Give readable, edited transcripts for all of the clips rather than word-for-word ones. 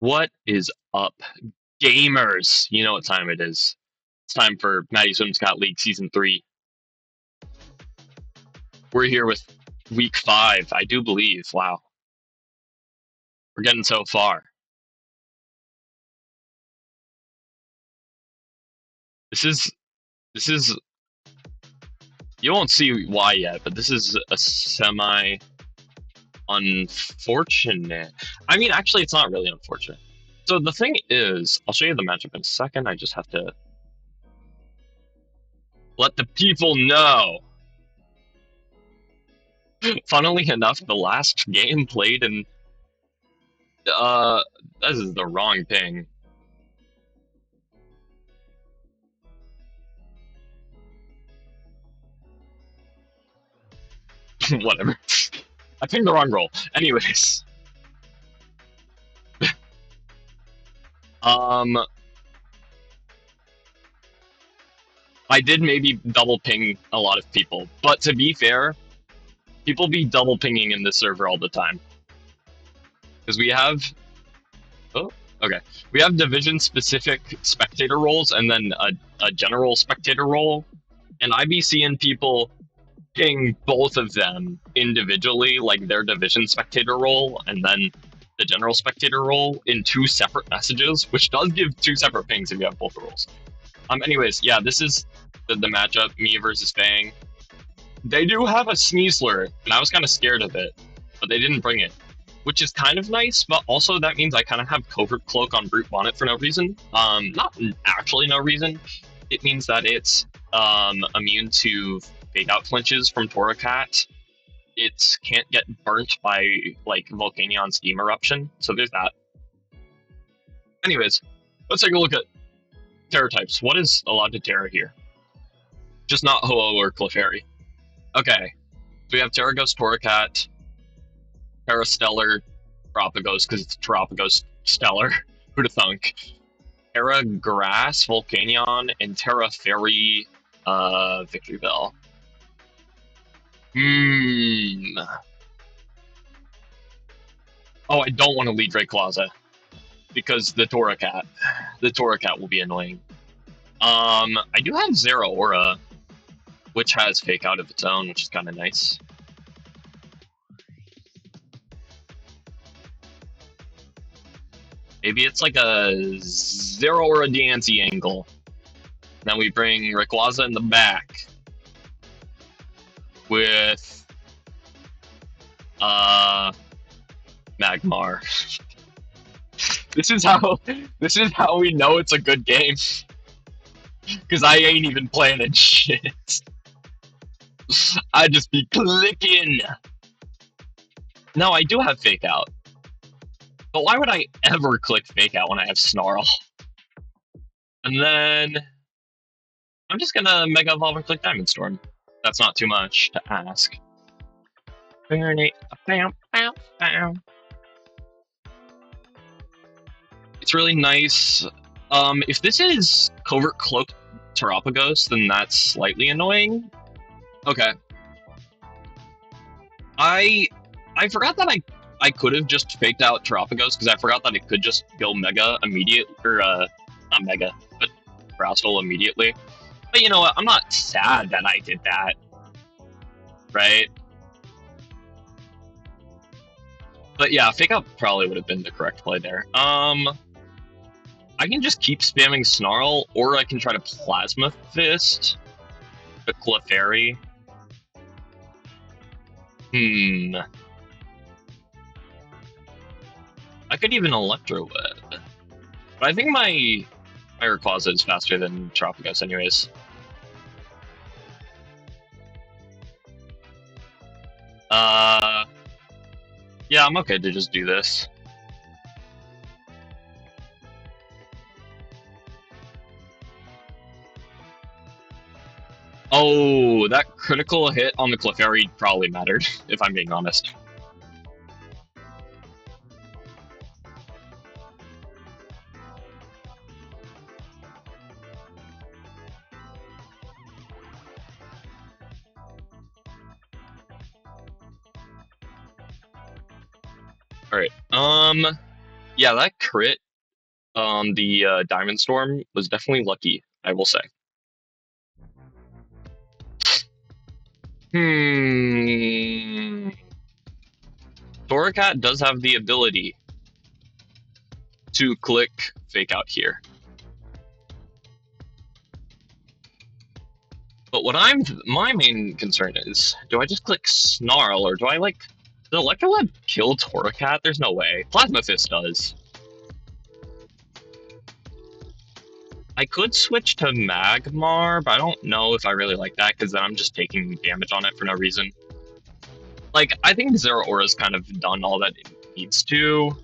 What is up, gamers? You know what time it is. It's time for Maddie Swim Scott League Season 3. We're here with Week 5, I do believe. Wow. We're getting so far. This is you won't see why yet, but this is a semi unfortunate. I mean, actually it's not really unfortunate. So the thing is, I'll show you the matchup in a second. I just have to let the people know. Funnily enough, the last game played in this is the wrong ping. Whatever. I pinged the wrong roll. Anyways. I did maybe double ping a lot of people, but to be fair, people be double pinging in this server all the time. Because we have we have division specific spectator roles and then a general spectator role. And I be seeing people ping both of them individually, like their division spectator role and then the general spectator role in two separate messages, which does give two separate pings if you have both roles. Anyways, yeah, this is the matchup, me versus Fang. They do have a Sneasler, and I was kind of scared of it, but they didn't bring it, which is kind of nice, but also that means I kind of have Covert Cloak on Brute Bonnet for no reason. Not actually no reason. It means that it's immune to fake out flinches from Toracat. It can't get burnt by like Volcanion Steam Eruption, so there's that. Anyways, let's take a look at Terra types. What is allowed to Terra here? Just not Ho-Oh or Clefairy. Okay, so we have Terra Ghost, Toracat, Terra Stellar, Terrapagos, because it's Terrapagos Stellar. Who'da thunk? Terra Grass, Volcanion, and Terra Fairy, Victory Bell. Oh, I don't want to lead Rayquaza because the Toracat will be annoying. I do have Zeraora, which has Fake Out of its own, which is kind of nice. Maybe it's like a Zeraora Diancie angle. Then we bring Rayquaza in the back with Magmar. This is how we know it's a good game. Cause I ain't even planning shit. I just be clicking. No, I do have Fake Out. But why would I ever click Fake Out when I have Snarl? And then I'm just gonna Mega Evolve and click Diamond Storm. That's not too much to ask. It's really nice. If this is Covert Cloak Terrapagos, then that's slightly annoying. Okay. I forgot that I could have just faked out Terrapagos because I forgot that it could just go Mega immediate, or not Mega, but Frostal immediately. But you know what? I'm not sad that I did that. Right? But yeah, Fake Out probably would have been the correct play there. I can just keep spamming Snarl, or I can try to Plasma Fist the Clefairy. I could even Electro Web. But I think my Rayquaza is faster than Terrapagos anyways. Yeah, I'm okay to just do this. Oh, that critical hit on the Clefairy probably mattered, if I'm being honest. Alright, Yeah, that crit on the Diamond Storm was definitely lucky, I will say. Hmm. Torracat does have the ability to click Fake Out here. But my main concern is, do I just click Snarl, or do I like, does Electroweb kill Torracat? There's no way. Plasma Fist does. I could switch to Magmar, but I don't know if I really like that, because then I'm just taking damage on it for no reason. Like, I think Zero Aura's kind of done all that it needs to.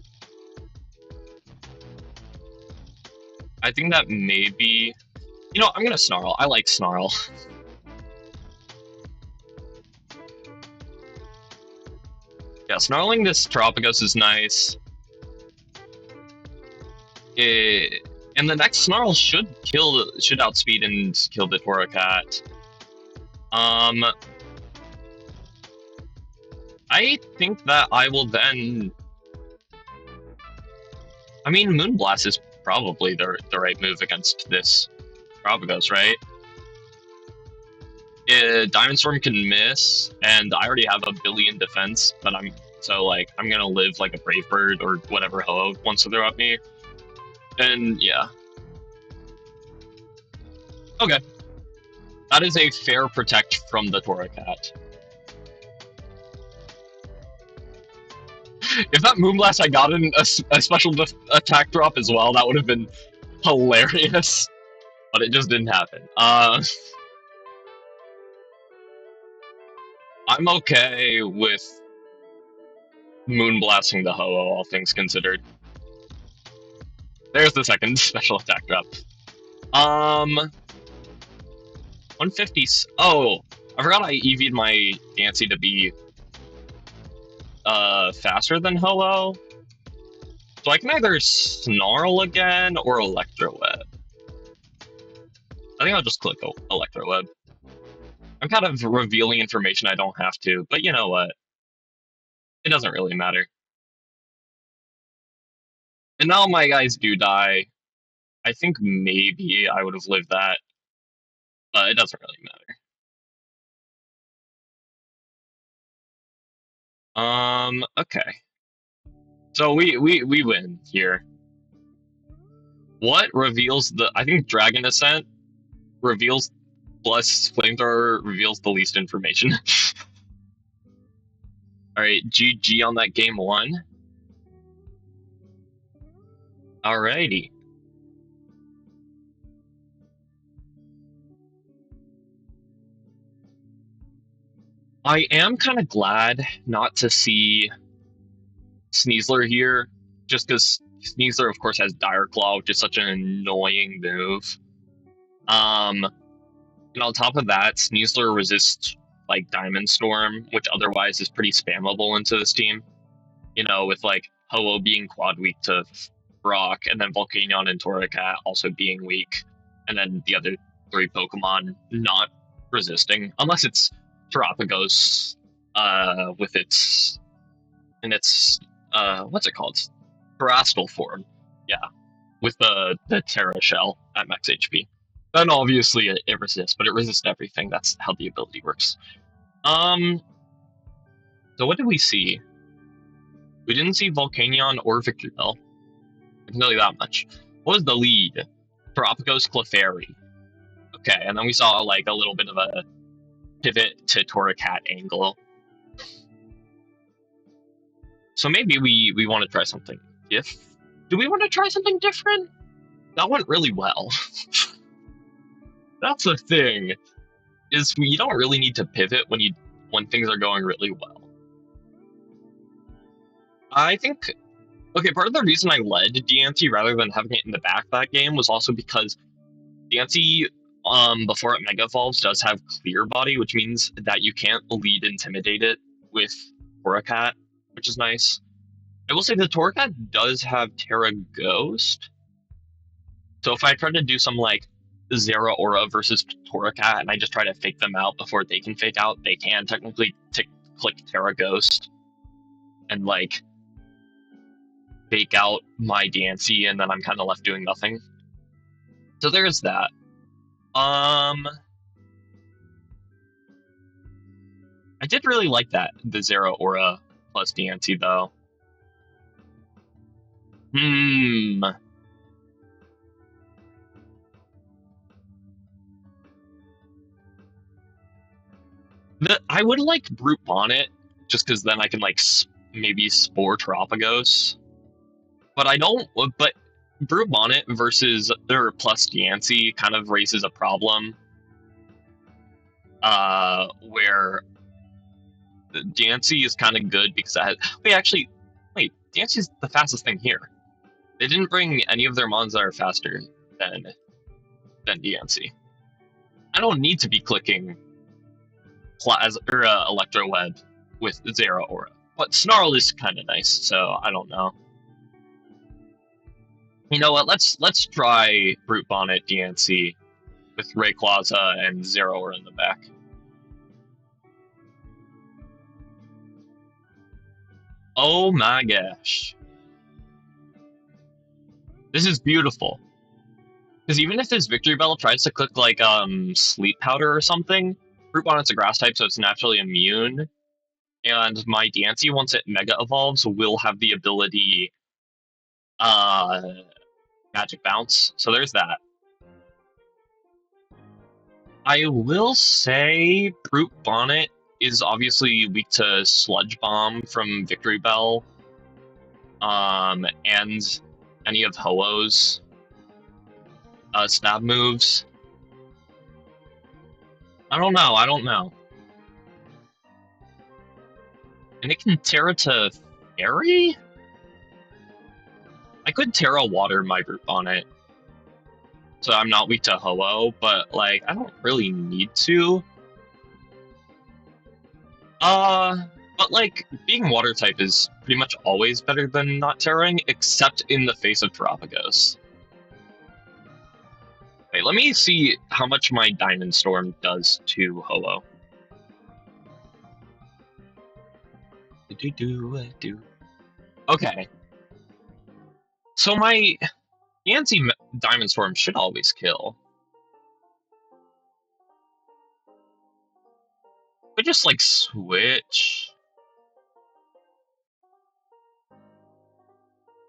I think that maybe... You know, I'm gonna Snarl. I like Snarl. Yeah, Snarling this Terapagos is nice. And the next Snarl should outspeed and kill the Torracat. I think that I will then... I mean, Moonblast is probably the right move against this Terapagos, right? Diamond Storm can miss, and I already have a billion defense, but I'm gonna live like a Brave Bird or whatever Ho-Oh wants to throw at me. And yeah. Okay. That is a fair protect from the Torracat. If that Moonblast had gotten a special attack drop as well, that would have been hilarious. But it just didn't happen. I'm okay with Moonblasting the Ho-Oh, all things considered. There's the second special attack drop. 150. Oh, I forgot I EV'd my Diancie to be faster than Ho-Oh. So I can either Snarl again or Electroweb. I think I'll just click Electroweb. I'm kind of revealing information I don't have to, but you know what? It doesn't really matter. And now my guys do die. I think maybe I would have lived that, but it doesn't really matter. Okay. So we win here. What reveals the... I think Dragon Ascent reveals, plus Flamethrower reveals the least information. Alright, GG on that game 1. Alrighty. I am kind of glad not to see Sneasler here, just because Sneasler, of course, has Dire Claw, which is such an annoying move. And on top of that, Sneasler resists like Diamond Storm, which otherwise is pretty spammable into this team. You know, with like Ho-Oh being quad weak to Brock, and then Volcanion and Torracat also being weak, and then the other 3 Pokemon not resisting, unless it's Terapagos with its what's it called? Terastal form. Yeah. With the Terra Shell at max HP. Then obviously it resists, but it resists everything. That's how the ability works. So what did we see? We didn't see Volcanion or Victreebel. I can tell you that much. What was the lead? Terapagos Clefairy. Okay, and then we saw like a little bit of a pivot to Torracat angle. So maybe we want to try something. Do we want to try something different? That went really well. That's the thing, is you don't really need to pivot when things are going really well. I think, okay, part of the reason I led Diancie rather than having it in the back that game was also because Diancie, before it Mega Evolves, does have Clear Body, which means that you can't lead Intimidate it with Torracat, which is nice. I will say the Torracat does have Terra Ghost. So if I try to do some like Zera Aura versus Torracat and I just try to fake them out before they can fake out, they can technically click Terra Ghost. And like, fake out my Diancie, and then I'm kind of left doing nothing. So there's that. I did really like that, the Zero Aura plus Diancie, though. I would like Brute Bonnet, just because then I can, like, maybe Spore Terapagos. But I don't. But Brute Bonnet versus or plus Diancie kind of raises a problem. Where Diancie is kind of good because I had. Wait, Diancie's the fastest thing here. They didn't bring any of their mons that are faster than Diancie. I don't need to be clicking Electro Web with Zero Aura. But Snarl is kind of nice, so I don't know. You know what? Let's try Brute Bonnet Diancie with Rayquaza and Zero Aura in the back. Oh my gosh. This is beautiful. Because even if this Victory Bell tries to click like Sleep Powder or something, Brute Bonnet's a grass type, so it's naturally immune. And my Diancie, once it Mega Evolves, will have the ability Magic Bounce. So there's that. I will say Brute Bonnet is obviously weak to Sludge Bomb from Victory Bell. And any of Ho-Oh's stab moves. I don't know. And it can Terra to Fairy? I could Terra Water my Brute Bonnet, so I'm not weak to Ho-Oh, but, like, I don't really need to. But, like, being Water type is pretty much always better than not Terraing, except in the face of Terapagos. Okay, let me see how much my Diamond Storm does to Ho-Oh. Okay. So my Diancie Diamond Storm should always kill. But just, like, switch.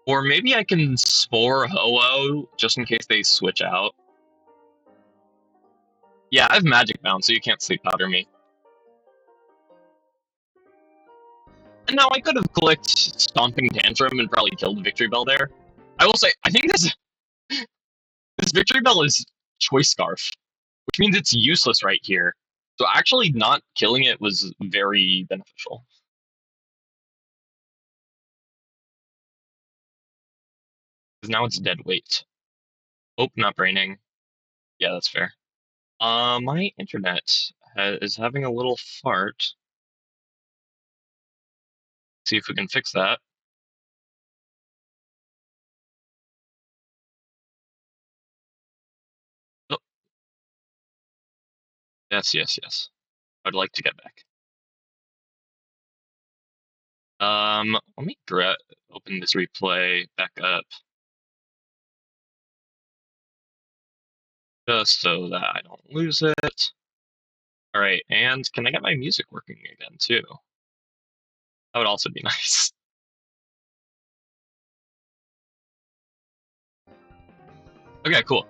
Or maybe I can Spore Ho-Oh just in case they switch out. Yeah, I have Magic Bounce, so you can't Sleep Powder me. And now I could have clicked Stomping Tantrum and probably killed Victory Bell there. I will say, I think this Victory Bell is Choice Scarf, which means it's useless right here. So actually not killing it was very beneficial. Because now it's dead weight. Oh, not braining. Yeah, that's fair. My internet is having a little fart. See if we can fix that. Oh. Yes. I'd like to get back. Let me open this replay back up. Just so that I don't lose it. Alright, and can I get my music working again, too? That would also be nice. Okay, cool.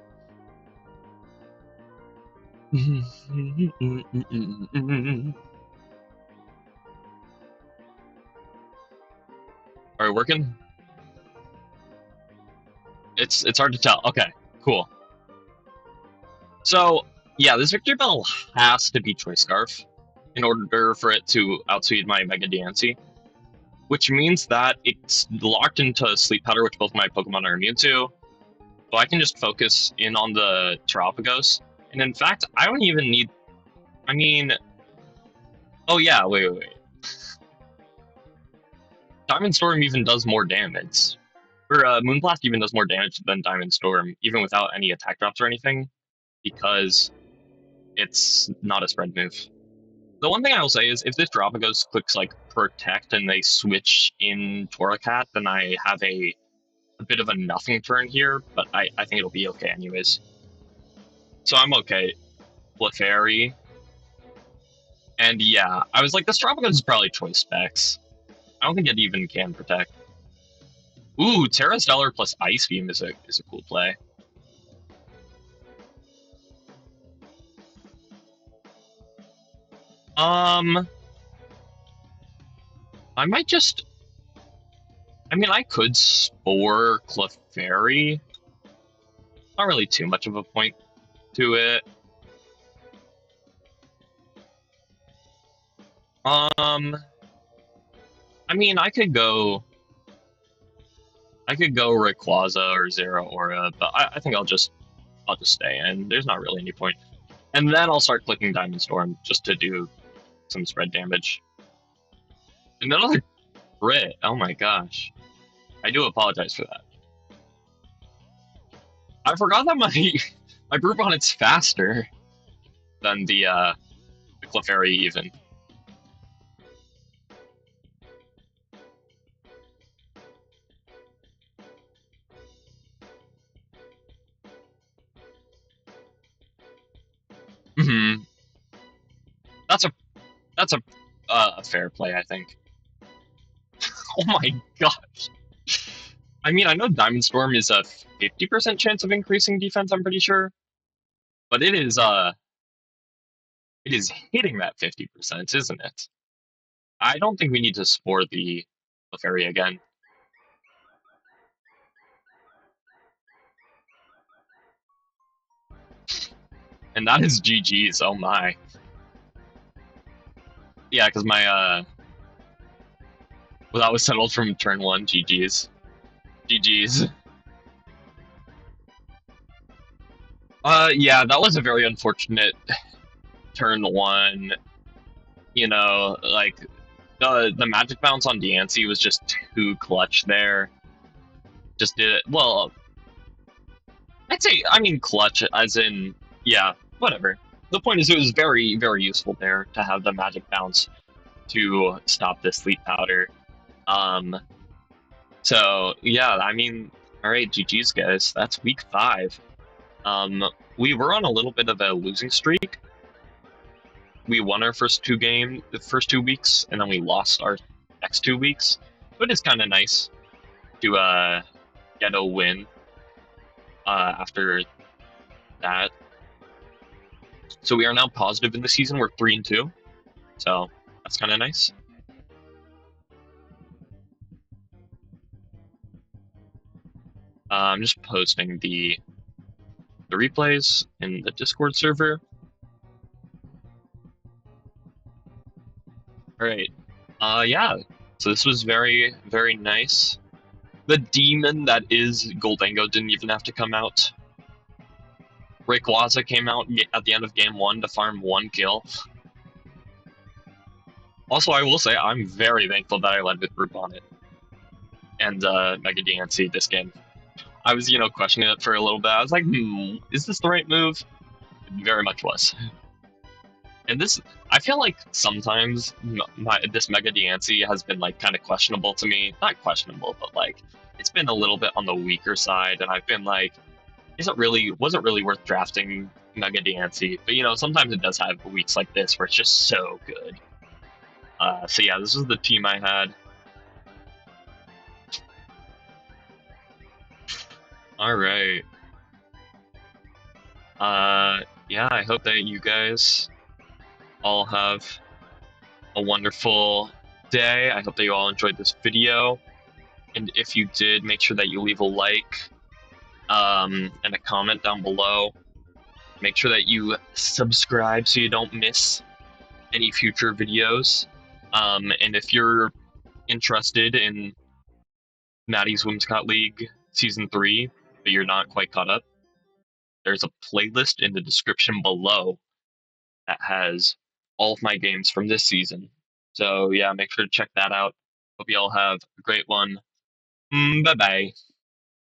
Are we working? It's hard to tell. Okay, cool. So, yeah, this Victory Bell has to be Choice Scarf in order for it to outspeed my Mega Diancie, which means that it's locked into Sleep Powder, which both my Pokemon are immune to, so I can just focus in on the Terapagos. And in fact, I don't even need... I mean... Oh yeah, wait. Diamond Storm even does more damage. Or Moonblast even does more damage than Diamond Storm, even without any attack drops or anything, because it's not a spread move. The one thing I will say is, if this Terapagos clicks, like, Protect and they switch in Torracat, then I have a a bit of a nothing turn here, but I think it'll be okay anyways. So I'm okay. Clefairy. And yeah, I was like, this Tropical is probably choice specs. I don't think it even can protect. Ooh, Terra Stellar plus Ice Beam is a cool play. Um, I might just. I mean, I could Spore Clefairy. Not really too much of a point to it. Um, I mean, I could go Rayquaza or Zero Aura, but I think I'll just stay in. There's not really any point. And then I'll start clicking Diamond Storm just to do some spread damage. Another crit. Oh my gosh. I do apologize for that. I forgot that my my group on it's faster than the Clefairy even. Hmm. That's a that's a fair play, I think. Oh my gosh. I mean, I know Diamond Storm is a 50% chance of increasing defense, I'm pretty sure, but it is hitting that 50%, isn't it? I don't think we need to spore the Clefairy again. And that is GG's, oh my. Yeah, because my well, that was settled from turn one, GG's. GG's. Yeah, that was a very unfortunate turn one. You know, like the magic bounce on Diancie was just too clutch there. Just did it well. I'd say, I mean, clutch as in, yeah, whatever. The point is, it was very, very useful there to have the magic bounce to stop the sleep powder. Um, so yeah, I mean, all right, GG's guys. That's week 5. Um, we were on a little bit of a losing streak. We won our the first 2 weeks, and then we lost our next 2 weeks. But it's kind of nice to get a win after that. So we are now positive in the season. We're 3-2, so that's kind of nice. I'm just posting the replays in the Discord server. All right. Yeah. So this was very, very nice. The demon that is Goldango didn't even have to come out. Rayquaza came out at the end of game 1 to farm 1 kill. Also, I will say I'm very thankful that I led with group on it and Mega Diancie this game. I was, questioning it for a little bit. I was like, is this the right move? It very much was. And this, I feel like sometimes this Mega Diancie has been like kind of questionable to me. Not questionable, but like it's been a little bit on the weaker side, and I've been like, wasn't really worth drafting Mega Diancie. But sometimes it does have weeks like this where it's just so good. So yeah, this was the team I had. All right. Yeah, I hope that you guys all have a wonderful day. I hope that you all enjoyed this video. And if you did, make sure that you leave a like and a comment down below. Make sure that you subscribe so you don't miss any future videos. And if you're interested in Maddie's Whimsicott League Season 3, but you're not quite caught up, there's a playlist in the description below that has all of my games from this season. So yeah, make sure to check that out. Hope you all have a great one. Bye bye.